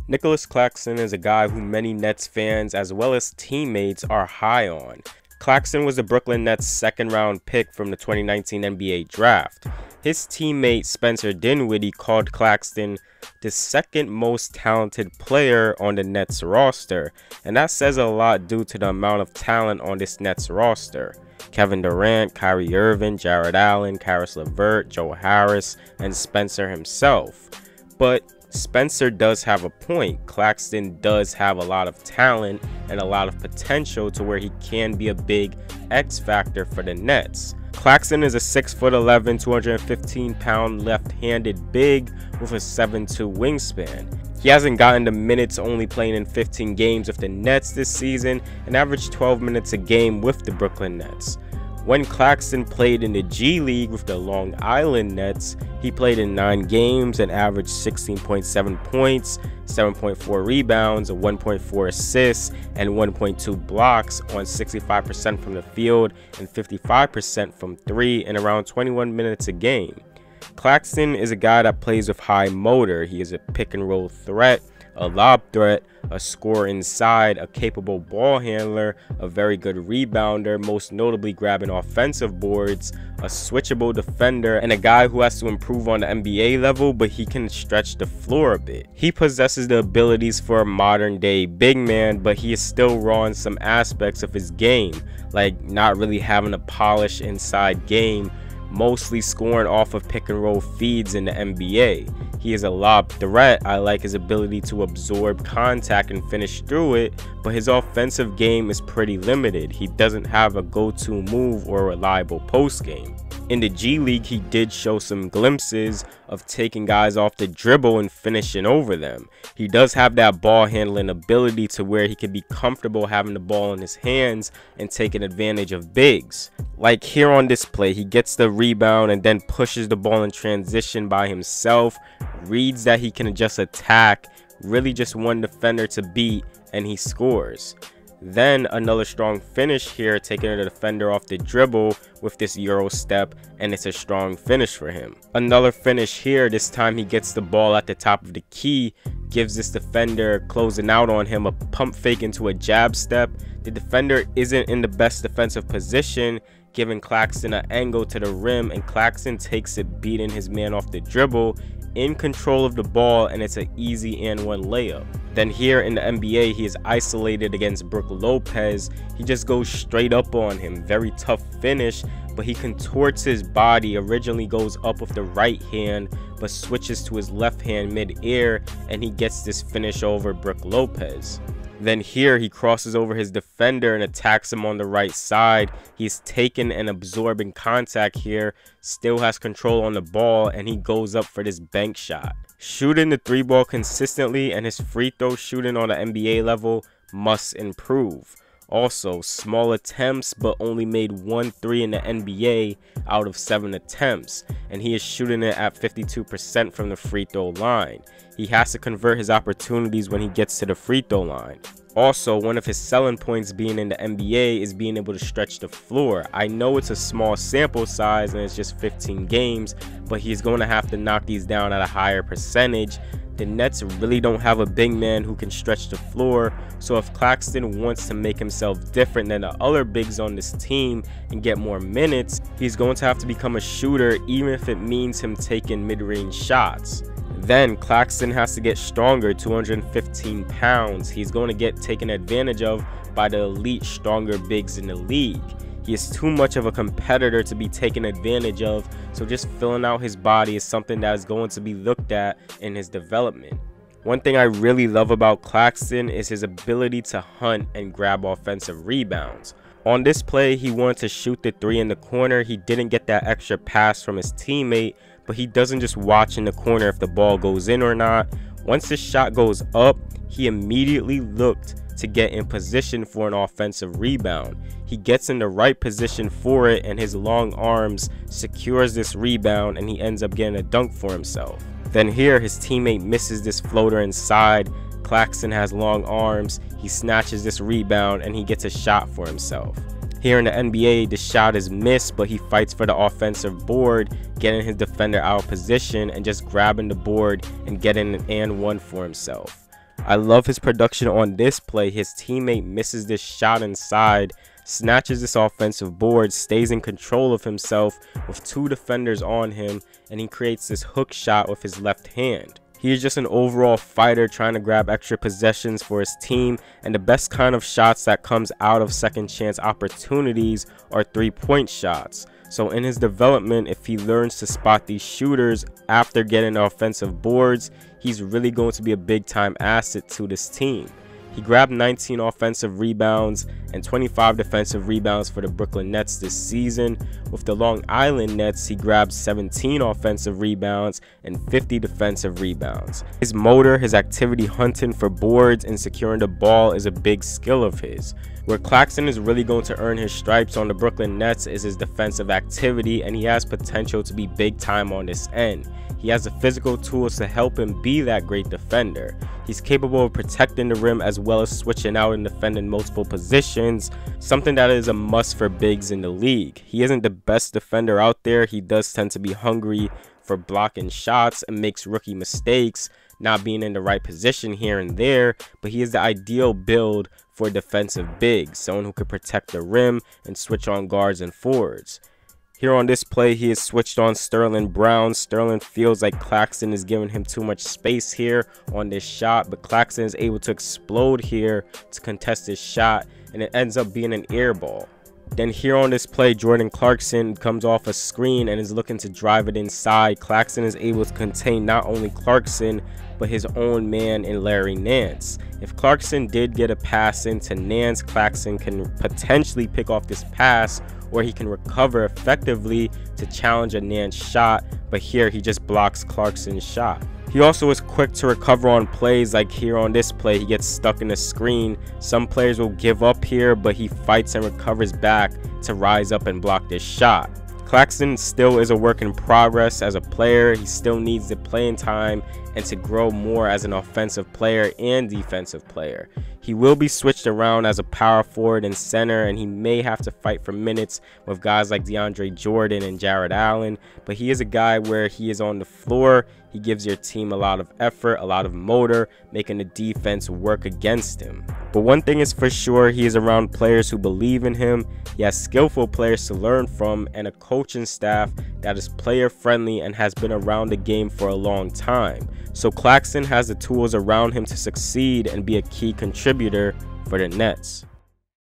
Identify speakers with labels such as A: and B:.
A: Nicolas Claxton is a guy who many Nets fans as well as teammates are high on. Claxton was the Brooklyn Nets' second-round pick from the 2019 NBA draft. His teammate Spencer Dinwiddie called Claxton the second most talented player on the Nets roster, and that says a lot due to the amount of talent on this Nets roster. Kevin Durant, Kyrie Irving, Jared Allen, Karis LeVert, Joe Harris, and Spencer himself. But Spencer does have a point. Claxton does have a lot of talent and a lot of potential to where he can be a big X factor for the Nets. Claxton is a 6'11", 215-pound left-handed big with a 7'2" wingspan. He hasn't gotten the minutes, only playing in 15 games with the Nets this season and averaged 12 minutes a game with the Brooklyn Nets. When Claxton played in the G League with the Long Island Nets, he played in 9 games and averaged 16.7 points, 7.4 rebounds, 1.4 assists, and 1.2 blocks on 65% from the field and 55% from 3 in around 21 minutes a game. Claxton is a guy that plays with high motor. He is a pick and roll threat, a lob threat, a scorer inside, a capable ball handler, a very good rebounder, most notably grabbing offensive boards, a switchable defender, and a guy who has to improve on the NBA level, but he can stretch the floor a bit. He possesses the abilities for a modern day big man, but he is still raw in some aspects of his game, like not really having a polished inside game, mostly scoring off of pick and roll feeds in the NBA. He is a lob threat. I like his ability to absorb contact and finish through it, but his offensive game is pretty limited. He doesn't have a go-to move or a reliable post game. In the G League, he did show some glimpses of taking guys off the dribble and finishing over them. He does have that ball handling ability to where he can be comfortable having the ball in his hands and taking advantage of bigs. Like here on this play, he gets the rebound and then pushes the ball in transition by himself, reads that he can just attack, really just one defender to beat, and he scores. Then another strong finish here, taking the defender off the dribble with this Euro step, and it's a strong finish for him. Another finish here, this time he gets the ball at the top of the key, gives this defender closing out on him a pump fake into a jab step. The defender isn't in the best defensive position, giving Claxton an angle to the rim, and Claxton takes it, beating his man off the dribble, in control of the ball, and it's an easy and one layup. Then here in the NBA, he is isolated against Brook Lopez. He just goes straight up on him. Very tough finish, but he contorts his body, originally goes up with the right hand, but switches to his left hand mid-air, and he gets this finish over Brook Lopez. Then here he crosses over his defender and attacks him on the right side. He's taking and absorbing contact here, still has control on the ball, and he goes up for this bank shot. Shooting the 3-ball consistently and his free throw shooting on the NBA level must improve. Also, small attempts, but only made 1 3 in the NBA out of 7 attempts, and he is shooting it at 52% from the free throw line. He has to convert his opportunities when he gets to the free throw line. Also, one of his selling points being in the NBA is being able to stretch the floor. I know it's a small sample size and it's just 15 games, but he's going to have to knock these down at a higher percentage. The Nets really don't have a big man who can stretch the floor, so if Claxton wants to make himself different than the other bigs on this team and get more minutes, he's going to have to become a shooter, even if it means him taking mid-range shots. Then Claxton has to get stronger, 215 pounds. He's going to get taken advantage of by the elite, stronger bigs in the league. He is too much of a competitor to be taken advantage of, so just filling out his body is something that is going to be looked at in his development. One thing I really love about Claxton is his ability to hunt and grab offensive rebounds. On this play, he wanted to shoot the 3 in the corner. He didn't get that extra pass from his teammate, but he doesn't just watch in the corner if the ball goes in or not. Once the shot goes up, he immediately looked to get in position for an offensive rebound. He gets in the right position for it, and his long arms secures this rebound, and he ends up getting a dunk for himself. Then here, his teammate misses this floater inside. Claxton has long arms. He snatches this rebound, and he gets a shot for himself. Here in the NBA, the shot is missed, but he fights for the offensive board, getting his defender out of position and just grabbing the board and getting an and one for himself. I love his production on this play. His teammate misses this shot inside, snatches this offensive board, stays in control of himself with 2 defenders on him, and he creates this hook shot with his left hand. He is just an overall fighter trying to grab extra possessions for his team, and the best kind of shots that comes out of second chance opportunities are 3-point shots. So in his development, if he learns to spot these shooters after getting offensive boards, he's really going to be a big time asset to this team. He grabbed 19 offensive rebounds and 25 defensive rebounds for the Brooklyn Nets this season. With the Long Island Nets, he grabbed 17 offensive rebounds and 50 defensive rebounds. His motor, his activity hunting for boards and securing the ball is a big skill of his. Where Claxton is really going to earn his stripes on the Brooklyn Nets is his defensive activity, and he has potential to be big time on this end. He has the physical tools to help him be that great defender. He's capable of protecting the rim as well as switching out and defending multiple positions, something that is a must for bigs in the league. He isn't the best defender out there. He does tend to be hungry for blocking shots and makes rookie mistakes, not being in the right position here and there, but he is the ideal build for defensive bigs, someone who could protect the rim and switch on guards and forwards. Here on this play, he has switched on Sterling Brown. Sterling feels like Claxton is giving him too much space here on this shot, but Claxton is able to explode here to contest his shot, and it ends up being an air ball. Then here on this play, Jordan Clarkson comes off a screen and is looking to drive it inside. Claxton is able to contain not only Clarkson, but his own man in Larry Nance. If Clarkson did get a pass into Nance, Claxton can potentially pick off this pass, or he can recover effectively to challenge a Nance shot, but here he just blocks Clarkson's shot. He also is quick to recover on plays, like here on this play, he gets stuck in the screen. Some players will give up here, but he fights and recovers back to rise up and block this shot. Claxton still is a work in progress as a player. He still needs the playing time and to grow more as an offensive player and defensive player. He will be switched around as a power forward and center, and he may have to fight for minutes with guys like DeAndre Jordan and Jared Allen, but he is a guy where he is on the floor. He gives your team a lot of effort, a lot of motor, making the defense work against him. But one thing is for sure, he is around players who believe in him. He has skillful players to learn from and a coaching staff that is player friendly and has been around the game for a long time. So Claxton has the tools around him to succeed and be a key contributor for the Nets.